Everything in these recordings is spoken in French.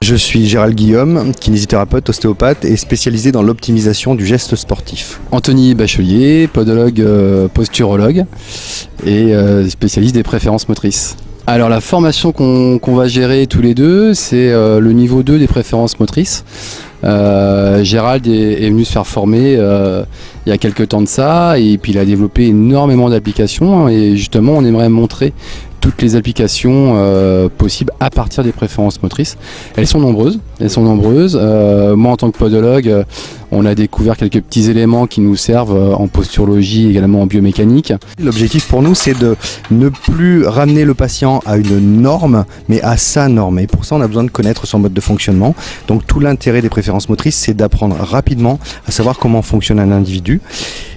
Je suis Gérald Guillaume, kinésithérapeute, ostéopathe et spécialisé dans l'optimisation du geste sportif. Anthony Bachelier, podologue, posturologue et spécialiste des préférences motrices. Alors la formation qu'on va gérer tous les deux, c'est le niveau 2 des préférences motrices. Gérald est venu se faire former il y a quelques temps de ça, et puis il a développé énormément d'applications, et justement on aimerait montrer toutes les applications possibles à partir des préférences motrices. Elles sont nombreuses. Moi en tant que podologue, on a découvert quelques petits éléments qui nous servent en posturologie, également en biomécanique. L'objectif pour nous, c'est de ne plus ramener le patient à une norme, mais à sa norme. Et pour ça, on a besoin de connaître son mode de fonctionnement. Donc tout l'intérêt des préférences motrices, c'est d'apprendre rapidement à savoir comment fonctionne un individu.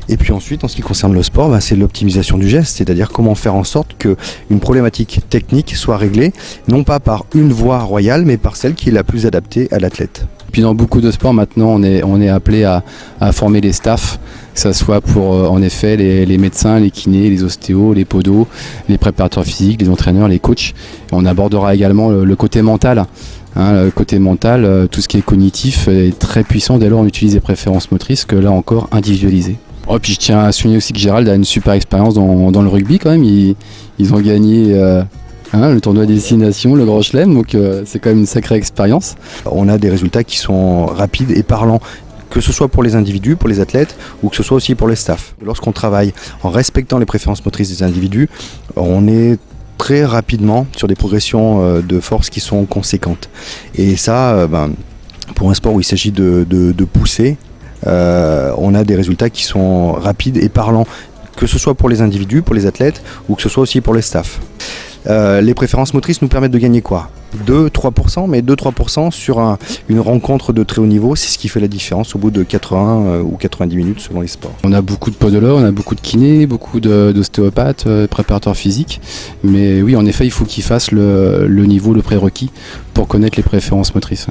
Et puis ensuite, en ce qui concerne le sport, c'est l'optimisation du geste, c'est-à-dire comment faire en sorte qu'une problématique technique soit réglée, non pas par une voie royale, mais par celle qui est la plus adaptée à l'athlète. Puis dans beaucoup de sports maintenant, on est appelé à former les staffs, que ce soit pour en effet les médecins, les kinés, les ostéos, les podos, les préparateurs physiques, les entraîneurs, les coachs. On abordera également le côté mental. Le côté mental, tout ce qui est cognitif est très puissant dès lors on utilise des préférences motrices que là encore individualisées. Oh, puis je tiens à souligner aussi que Gérald a une super expérience dans le rugby quand même. Ils ont gagné le tournoi des destinations, le Grand Chelem, donc c'est quand même une sacrée expérience. On a des résultats qui sont rapides et parlants, que ce soit pour les individus, pour les athlètes, ou que ce soit aussi pour les staffs. Lorsqu'on travaille en respectant les préférences motrices des individus, on est très rapidement sur des progressions de force qui sont conséquentes. Et ça, pour un sport où il s'agit de pousser, on a des résultats qui sont rapides et parlants, que ce soit pour les individus, pour les athlètes, ou que ce soit aussi pour les staffs. Les préférences motrices nous permettent de gagner quoi ? 2-3%, mais 2-3% sur une rencontre de très haut niveau, c'est ce qui fait la différence au bout de 80 ou 90 minutes selon les sports. On a beaucoup de podologues, on a beaucoup de kinés, beaucoup d'ostéopathes, préparateurs physiques, mais oui, en effet, il faut qu'ils fassent le niveau, le prérequis pour connaître les préférences motrices.